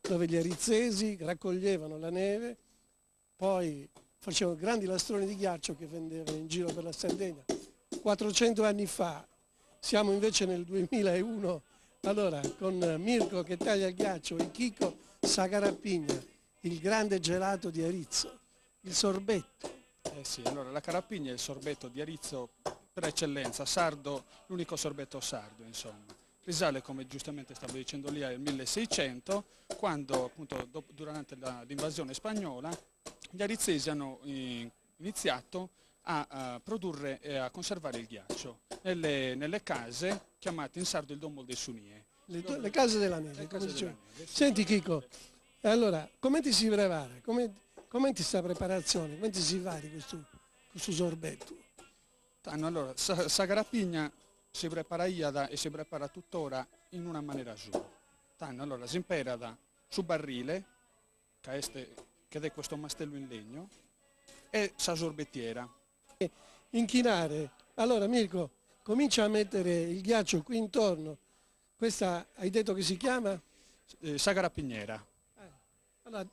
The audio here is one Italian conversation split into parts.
dove gli arizzesi raccoglievano la neve, poi facevano grandi lastroni di ghiaccio che vendevano in giro per la Sardegna. 400 anni fa, siamo invece nel 2001, allora con Mirko che taglia il ghiaccio e Chico Sagarapigna, il grande gelato di Arizzo, il sorbetto. Sì, allora la carapigna è il sorbetto di Arizzo per eccellenza, sardo, l'unico sorbetto sardo, insomma. Risale, come giustamente stavo dicendo lì, al 1600, quando appunto durante l'invasione spagnola gli arizzesi hanno iniziato a produrre e a conservare il ghiaccio nelle case chiamate in sardo il Domo dei Sunie. Le case della neve, Le come case della dicevo. neve, sì. Senti Chico, allora, come ti si prepara? Come ti sta preparazione? Come ti si fa di questo sorbetto? Allora, Sagarapigna si prepara iada e si prepara tuttora in una maniera sua. Allora, si impera su barrile, che è questo mastello in legno, e sa sorbettiera. Inchinare. Allora Mirko, comincia a mettere il ghiaccio qui intorno. Questa hai detto che si chiama? Sagarapigniera. Allora,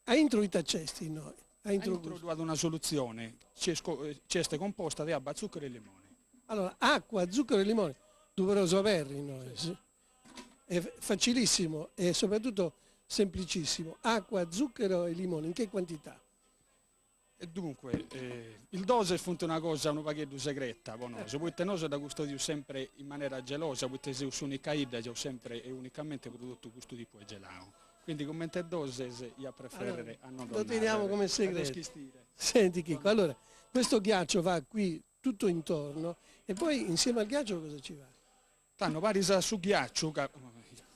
ha introdotto a cesti noi. Ha Ha introdotto una soluzione, ceste composta di acqua, zucchero e limone. Allora, acqua, zucchero e limone, doveroso averli noi. Sì. È facilissimo e soprattutto semplicissimo. Acqua, zucchero e limone, in che quantità? E dunque, il dose è una cosa, una paghetta segreta, bonoso. Perché noi da gusto di sempre in maniera gelosa, perché se unica idea, ho sempre e unicamente prodotto gusto di poi gelato. Quindi come te dose io preferirei a non lo teniamo come segreto. Schistire. Senti Chico, allora, questo ghiaccio va qui tutto intorno e poi insieme al ghiaccio cosa ci va? Tanno vari su ghiaccio,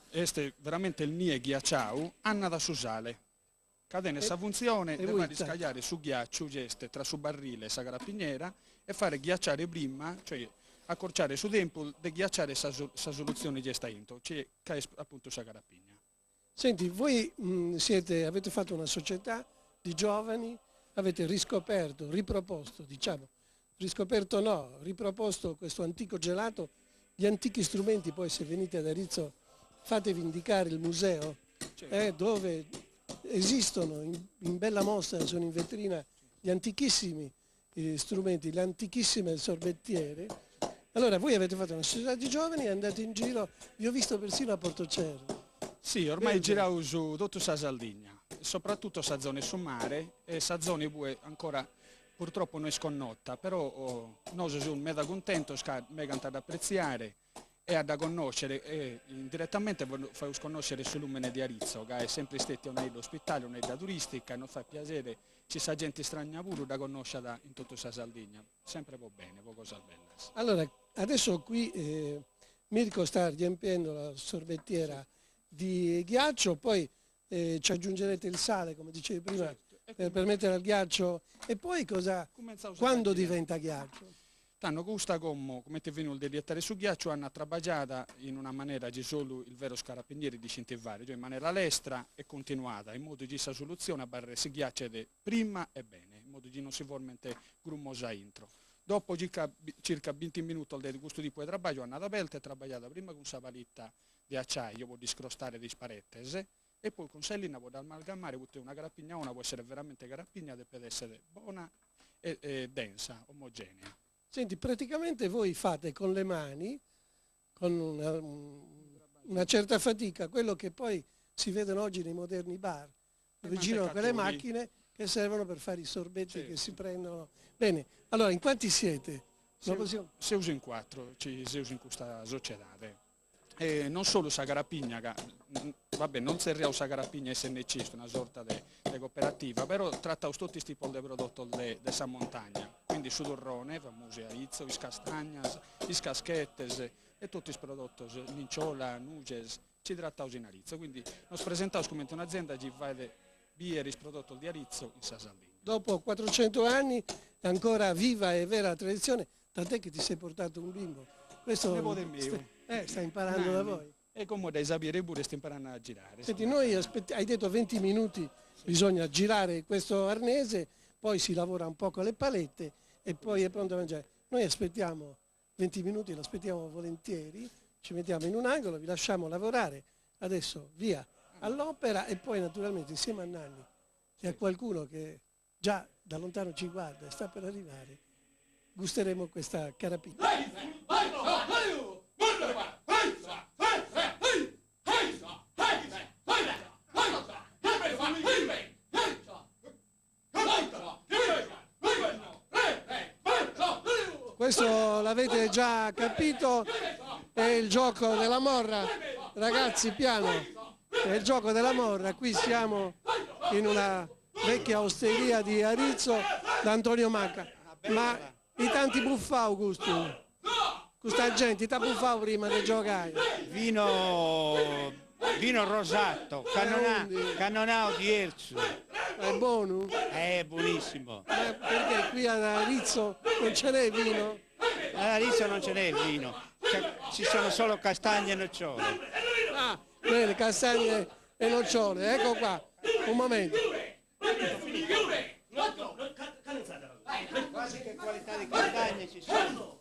este veramente il nie ghiacciau, hanno da susale. Cadene sa funzione, deve riscagliare su ghiaccio, geste, tra su barrile, sa grapiniera e fare ghiacciare prima, cioè accorciare su tempo di ghiacciare sa soluzione gesta into, cioè che è appunto sa grapigna. Senti, voi avete fatto una società di giovani, avete riscoperto, riproposto, diciamo, riscoperto no, riproposto questo antico gelato, gli antichi strumenti, poi se venite ad Arizzo fatevi indicare il museo, dove esistono in bella mostra, sono in vetrina gli antichissimi strumenti, le antichissime sorbettiere. Allora voi avete fatto una società di giovani e andate in giro, vi ho visto persino a Portocervo. Sì, ormai giravo su tutta la Sardegna, soprattutto sa zone su mare e sa zone dove ancora purtroppo non è sconnota, però noi sono mega contento, mega ad apprezzare e ad conoscere e direttamente fai conoscere il lumene di Arizzo, che è sempre stato un'idea ospitale, un'idea turistica, e non fa piacere, ci sa gente strana pure da conoscere in tutta la Sardegna, sempre va bene, va cosa bella. Allora, adesso qui Mirko sta riempiendo la sorbettiera di ghiaccio, poi ci aggiungerete il sale, come dicevi prima, per mettere al ghiaccio, e poi quando diventa ghiaccio? Tanto gusta come ti viene il direttare su ghiaccio, hanno trabagliata in una maniera che solo il vero scarapiniere di scintivare, cioè in maniera lestra e continuata, in modo che questa soluzione a barre si ghiaccia prima e bene, in modo che non si formente grummosa intro. Dopo circa 20 minuti del gusto di poi trabaglio, hanno aperta e trabagliata prima con una palitta di acciaio, può discrostare di sparettese, e poi con sellina può amalgamare, una grappigna può essere veramente grappigna, deve essere buona e densa, omogenea. Senti, praticamente voi fate con le mani, con una certa fatica, quello che poi si vedono oggi nei moderni bar, dove girano quelle macchine che servono per fare i sorbetti che si prendono. Bene, allora in quanti siete? Si usa in 4, si usa in questa società. E non solo Sagarapigna, vabbè, non serve Sagarapigna SNC, una sorta di cooperativa, però tratta tutti questi tipi di prodotti della montagna, quindi su torrone, famosi Arizzo, le castagnas, le caschettes e tutti i prodotti, linciola, nuges, ci tratta in Arizzo, quindi noi presentiamo come un'azienda che fa birre prodotti di Arizzo in Sardegna. Dopo 400 anni è ancora viva e vera la tradizione, tant'è che ti sei portato un bimbo. Questo sta imparando da voi. E come dai sapere pure sta imparando a girare. Senti, noi hai detto 20 minuti, bisogna girare questo arnese, poi si lavora un po' con le palette e poi è pronto a mangiare. Noi aspettiamo 20 minuti, lo aspettiamo volentieri, ci mettiamo in un angolo, vi lasciamo lavorare. Adesso via, all'opera e poi naturalmente insieme a Nanni e a qualcuno che già da lontano ci guarda e sta per arrivare, gusteremo questa carapicchia. Questo l'avete già capito, è il gioco della morra, ragazzi, piano, è il gioco della morra. Qui siamo in una vecchia osteria di Arezzo da Antonio Manca, ma i tanti buffà, Augusto, questa gente ti buffava prima di giocare. Vino rosato, cannonau di Erzo. È buono? È buonissimo. Ma perché qui ad Arezzo non ce n'è vino? Ad Arezzo non ce n'è il vino, ci sono solo castagne e nocciole. Ah, bene, castagne e nocciole, ecco qua, un momento. Quasi che qualità di castagne ci sono.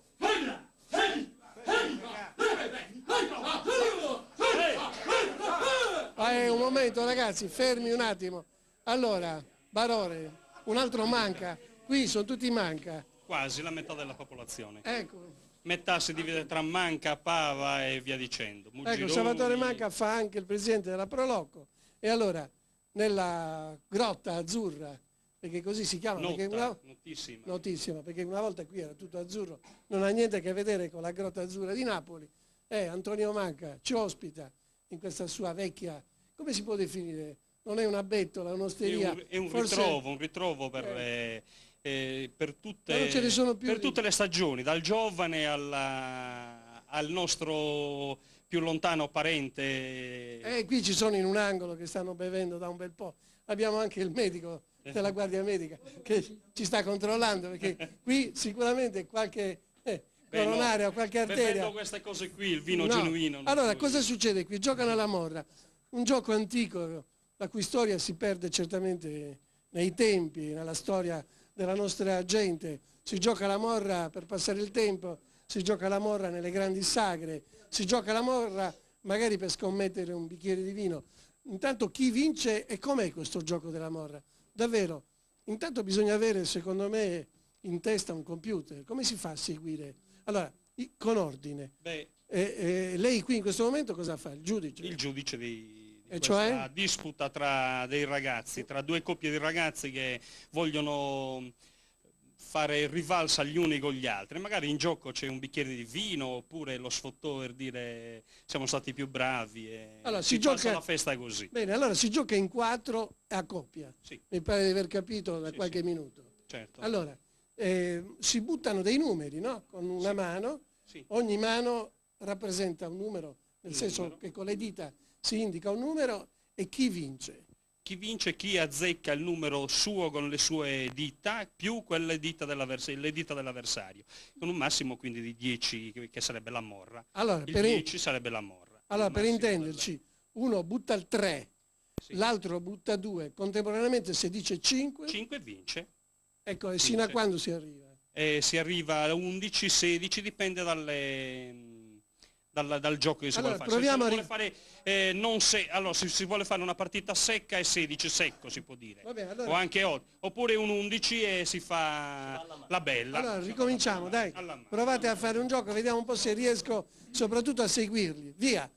Un momento ragazzi, fermi un attimo. Allora, Barore, un altro manca, qui sono tutti manca. Quasi la metà della popolazione. Ecco, Metà si divide tra Manca, Pava e via dicendo. ecco, Mugironi. Salvatore Manca fa anche il presidente della Proloco. E allora, nella grotta azzurra, perché così si chiama, perché Notissima. notissima, perché una volta qui era tutto azzurro, non ha niente a che vedere con la grotta azzurra di Napoli. Antonio Manca ci ospita in questa sua vecchia, come si può definire? Non è una bettola, un'osteria. È un forse- ritrovo per Ma non ce ne sono più per di- tutte le stagioni, dal giovane al nostro più lontano parente. Qui ci sono in un angolo che stanno bevendo da un bel po'. Abbiamo anche il medico della Guardia Medica che ci sta controllando, perché qui sicuramente qualche coronaria o qualche arteria. Bevendo queste cose qui, il vino No. genuino. non Allora, puoi- cosa succede qui? Giocano alla morra, un gioco antico, la cui storia si perde certamente nei tempi, nella storia della nostra gente. Si gioca alla morra per passare il tempo, si gioca alla morra nelle grandi sagre, si gioca alla morra magari per scommettere un bicchiere di vino. Intanto chi vince e com'è questo gioco della morra? Davvero, intanto bisogna avere, secondo me, in testa un computer. Come si fa a seguire? Allora, con ordine. Beh, Lei qui in questo momento cosa fa? Il giudice? il giudice di E questa cioè? disputa tra dei ragazzi, tra due coppie di ragazzi che vogliono fare rivalsa gli uni con gli altri. Magari in gioco c'è un bicchiere di vino oppure lo sfottò per dire siamo stati più bravi e Allora, si si passa gioca- la festa così. Bene, allora si gioca in 4 a coppia. Sì, Mi pare di aver capito da Sì, qualche sì. minuto. certo. Allora, si buttano dei numeri, no? Con una mano, Sì. ogni mano rappresenta un numero, nel Un senso numero. che con le dita si indica un numero e chi vince. Chi vince, chi azzecca il numero suo con le sue dita più quelle dita le dita dell'avversario, con un massimo quindi di 10 che sarebbe la morra. Allora, Il per, 10 sarebbe la morra. allora, Il per massimo intenderci, uno butta il 3, Sì. l'altro butta 2, contemporaneamente se dice 5, 5 vince. ecco, e sino a vince. quando si arriva? Si arriva a 11, 16, dipende dal gioco che si Allora, vuole fare. proviamo Se a si vuole fare, allora, se si vuole fare una partita secca è 16 secco, si può dire. Va bene, allora- O anche 8. Oppure un 11 e si fa la bella. Allora, ricominciamo, dai. Alla mano. Provate a fare un gioco, vediamo un po' se riesco soprattutto a seguirli. Via!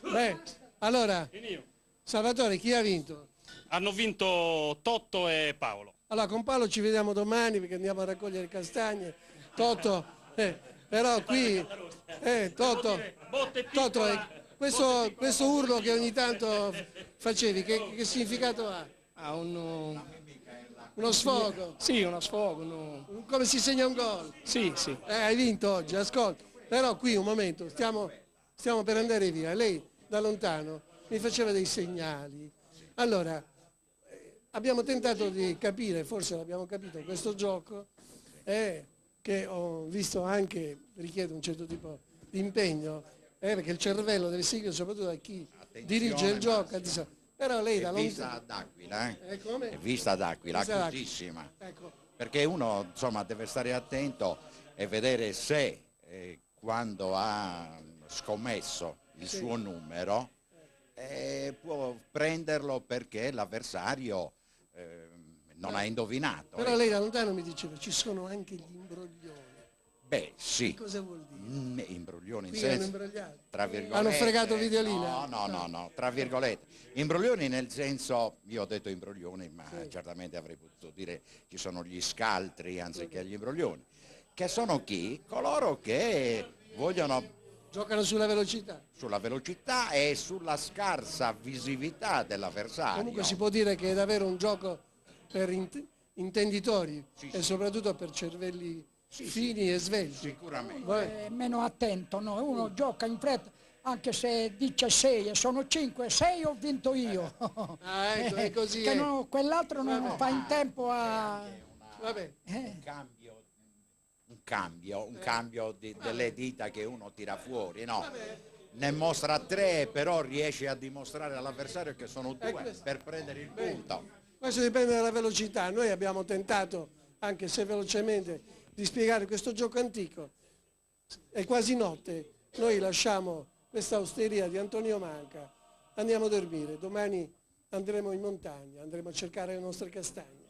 Beh, allora, Finito. Salvatore, chi ha vinto? Hanno vinto Totto e Paolo. Allora con Paolo ci vediamo domani perché andiamo a raccogliere castagne. Toto, però qui, Toto, questo urlo che ogni tanto facevi, che significato ha? Ha Uno sfogo? sì, uno sfogo. Come si segna un gol? Sì, sì. Hai vinto oggi, ascolta. Però qui un momento, stiamo per andare via. Lei da lontano mi faceva dei segnali. Allora, abbiamo tentato di capire, forse l'abbiamo capito, questo gioco che ho visto anche richiede un certo tipo di impegno, perché il cervello deve seguire soprattutto da chi dirige il gioco. Però lei da È vista lontano... d'Aquila, Come? È vista d'Aquila, Vista d'Aquila. acutissima. Ecco. Perché uno insomma deve stare attento e vedere se quando ha scommesso il suo numero può prenderlo perché l'avversario non ha indovinato. Però lei da lontano mi diceva ci sono anche gli imbroglioni. Beh, sì. Cosa vuol dire? Imbroglioni in Qui hanno senso, imbrogliato. tra virgolette. Hanno fregato Videolina? No, tra virgolette. Imbroglioni nel senso, io ho detto imbroglioni, ma certamente avrei potuto dire ci sono gli scaltri anziché gli imbroglioni, che sono chi? Coloro che vogliono Giocano sulla velocità. sulla velocità e sulla scarsa visività dell'avversario. Comunque si può dire che è davvero un gioco per intenditori e soprattutto per cervelli fini e svelti. Sicuramente. È meno attento, no? Uno gioca in fretta, anche se dice 6 e sono 5, 6 ho vinto io. Ah, ecco, è così. Che quell'altro non fa in tempo a... Vabbè. Un cambio delle dita che uno tira fuori, no? Ne mostra 3, però riesce a dimostrare all'avversario che sono 2 per prendere il punto. Questo dipende dalla velocità. Noi abbiamo tentato, anche se velocemente, di spiegare questo gioco antico. È quasi notte, noi lasciamo questa osteria di Antonio Manca, andiamo a dormire, domani andremo in montagna, andremo a cercare le nostre castagne.